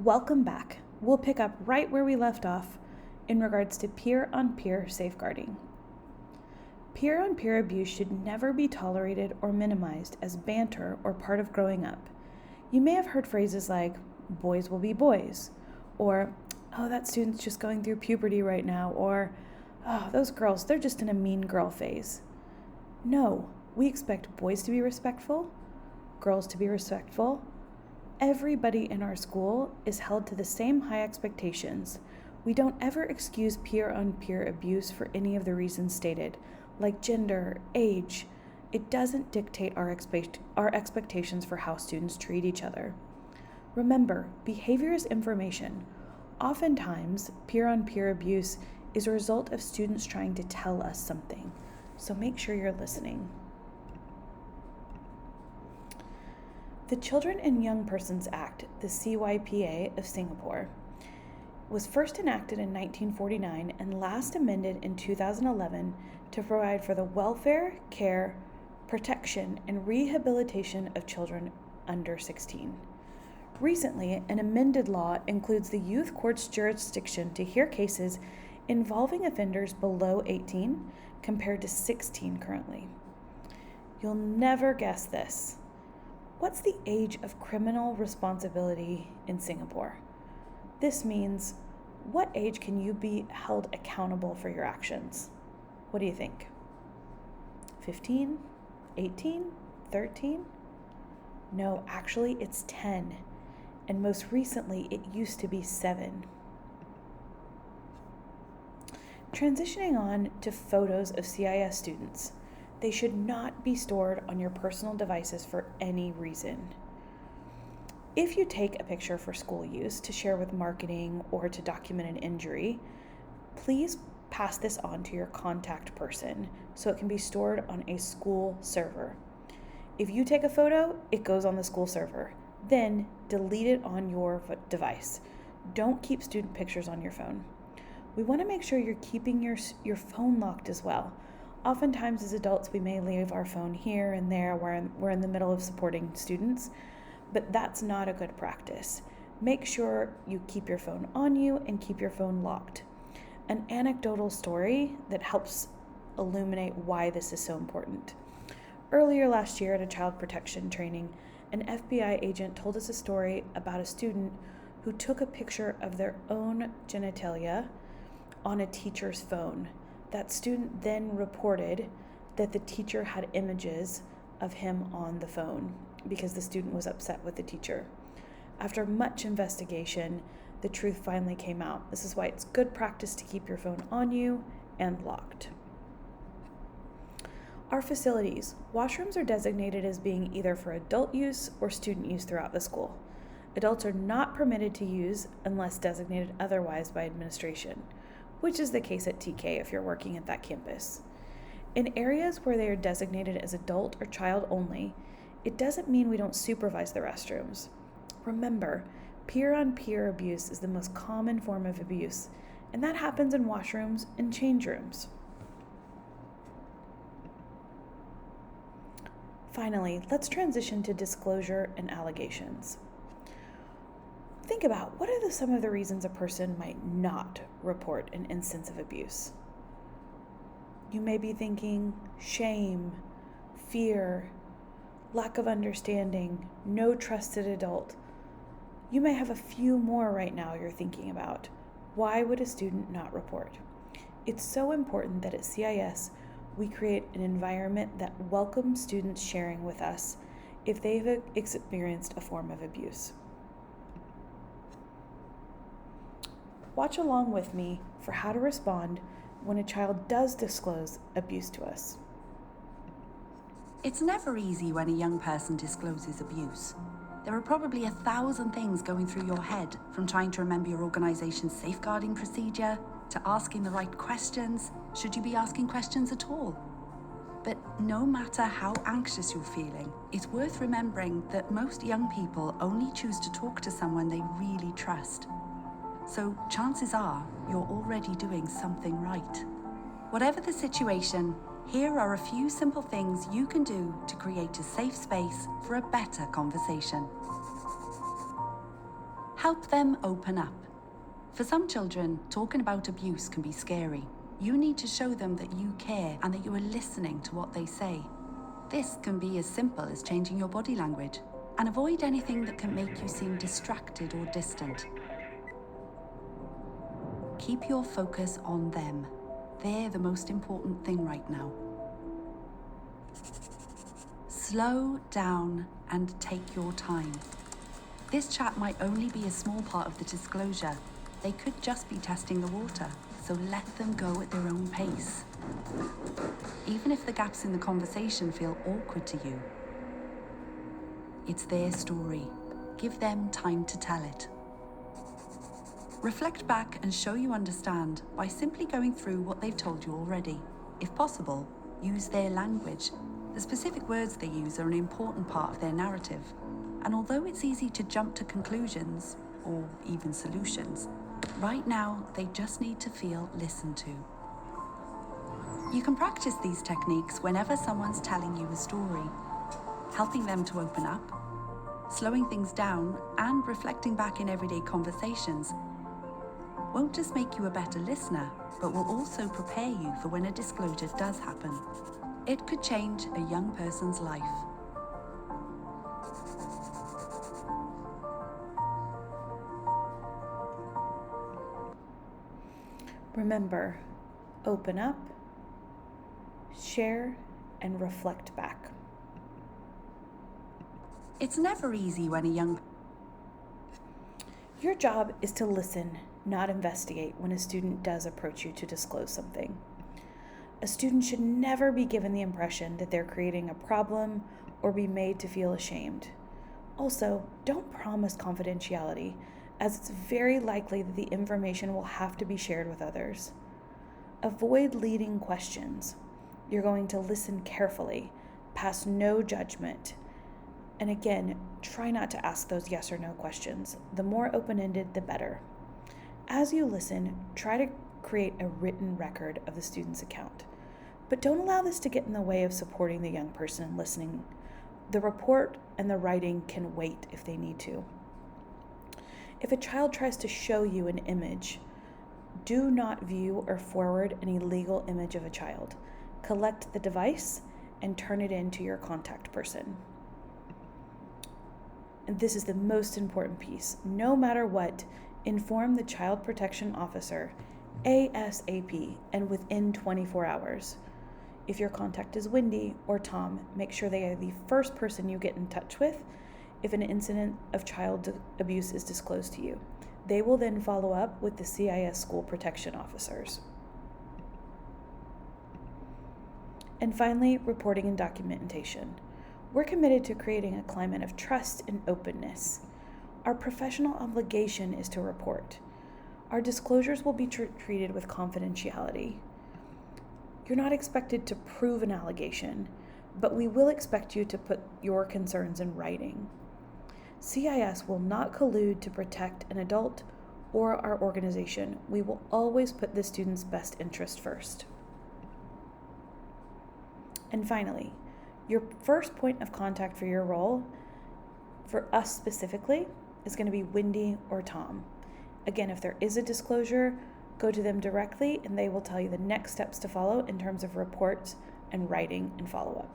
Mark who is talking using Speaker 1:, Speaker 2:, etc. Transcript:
Speaker 1: Welcome back. We'll pick up right where we left off in regards to peer-on-peer safeguarding. Peer-on-peer abuse should never be tolerated or minimized as banter or part of growing up. You may have heard phrases like, boys will be boys, or, oh, that student's just going through puberty right now, or, oh, those girls, they're just in a mean girl phase. No, we expect boys to be respectful, girls to be respectful. Everybody in our school is held to the same high expectations. We don't ever excuse peer-on-peer abuse for any of the reasons stated, like gender, age. It doesn't dictate our expectations for how students treat each other. Remember, behavior is information. Oftentimes, peer-on-peer abuse is a result of students trying to tell us something, so make sure you're listening. The Children and Young Persons Act, the CYPA of Singapore, was first enacted in 1949 and last amended in 2011 to provide for the welfare, care, protection, and rehabilitation of children under 16. Recently, an amended law includes the youth court's jurisdiction to hear cases involving offenders below 18 compared to 16 currently. You'll never guess this. What's the age of criminal responsibility in Singapore? This means, what age can you be held accountable for your actions? What do you think? 15? 18? 13? No, actually it's 10. And most recently, it used to be 7. Transitioning on to photos of CIS students. They should not be stored on your personal devices for any reason. If you take a picture for school use to share with marketing or to document an injury, please pass this on to your contact person so it can be stored on a school server. If you take a photo, it goes on the school server. Then delete it on your device. Don't keep student pictures on your phone. We want to make sure you're keeping your phone locked as well. Oftentimes as adults, we may leave our phone here and there where we're in the middle of supporting students, but that's not a good practice. Make sure you keep your phone on you and keep your phone locked. An anecdotal story that helps illuminate why this is so important. Earlier last year at a child protection training, an FBI agent told us a story about a student who took a picture of their own genitalia on a teacher's phone. That student then reported that the teacher had images of him on the phone because the student was upset with the teacher. After much investigation, the truth finally came out. This is why it's good practice to keep your phone on you and locked. Our facilities. Washrooms are designated as being either for adult use or student use throughout the school. Adults are not permitted to use unless designated otherwise by administration, which is the case at TK if you're working at that campus. In areas where they are designated as adult or child only, it doesn't mean we don't supervise the restrooms. Remember, peer-on-peer abuse is the most common form of abuse, and that happens in washrooms and change rooms. Finally, let's transition to disclosure and allegations. Think about what are some of the reasons a person might not report an instance of abuse. You may be thinking shame, fear, lack of understanding, no trusted adult. You may have a few more right now you're thinking about. Why would a student not report? It's so important that at CIS we create an environment that welcomes students sharing with us if they've experienced a form of abuse. Watch along with me for how to respond when a child does disclose abuse to us.
Speaker 2: It's never easy when a young person discloses abuse. There are probably 1,000 things going through your head, from trying to remember your organization's safeguarding procedure to asking the right questions, should you be asking questions at all. But no matter how anxious you're feeling, it's worth remembering that most young people only choose to talk to someone they really trust. So chances are you're already doing something right. Whatever the situation, here are a few simple things you can do to create a safe space for a better conversation. Help them open up. For some children, talking about abuse can be scary. You need to show them that you care and that you are listening to what they say. This can be as simple as changing your body language, and avoid anything that can make you seem distracted or distant. Keep your focus on them. They're the most important thing right now. Slow down and take your time. This chat might only be a small part of the disclosure. They could just be testing the water, so let them go at their own pace. Even if the gaps in the conversation feel awkward to you, it's their story. Give them time to tell it. Reflect back and show you understand by simply going through what they've told you already. If possible, use their language. The specific words they use are an important part of their narrative. And although it's easy to jump to conclusions, or even solutions, right now they just need to feel listened to. You can practice these techniques whenever someone's telling you a story, helping them to open up, slowing things down, and reflecting back in everyday conversations won't just make you a better listener, but will also prepare you for when a disclosure does happen. It could change a young person's life.
Speaker 1: Remember, open up, share, and reflect back.
Speaker 2: It's never easy when a young...
Speaker 1: Your job is to listen, not investigate when a student does approach you to disclose something. A student should never be given the impression that they're creating a problem or be made to feel ashamed. Also, don't promise confidentiality, as it's very likely that the information will have to be shared with others. Avoid leading questions. You're going to listen carefully, pass no judgment. And again, try not to ask those yes or no questions. The more open-ended, the better. As you listen, try to create a written record of the student's account. But don't allow this to get in the way of supporting the young person and listening. The report and the writing can wait if they need to. If a child tries to show you an image, do not view or forward an illegal image of a child. Collect the device and turn it in to your contact person. And this is the most important piece. No matter what, inform the child protection officer ASAP and within 24 hours. If your contact is Wendy or Tom, make sure they are the first person you get in touch with if an incident of child abuse is disclosed to you. They will then follow up with the CIS school protection officers. And finally, reporting and documentation. We're committed to creating a climate of trust and openness. Our professional obligation is to report. Our disclosures will be treated with confidentiality. You're not expected to prove an allegation, but we will expect you to put your concerns in writing. CIS will not collude to protect an adult or our organization. We will always put the student's best interest first. And finally, your first point of contact for your role, for us specifically, is going to be Wendy or Tom. Again, if there is a disclosure, go to them directly and they will tell you the next steps to follow in terms of reports and writing and follow-up.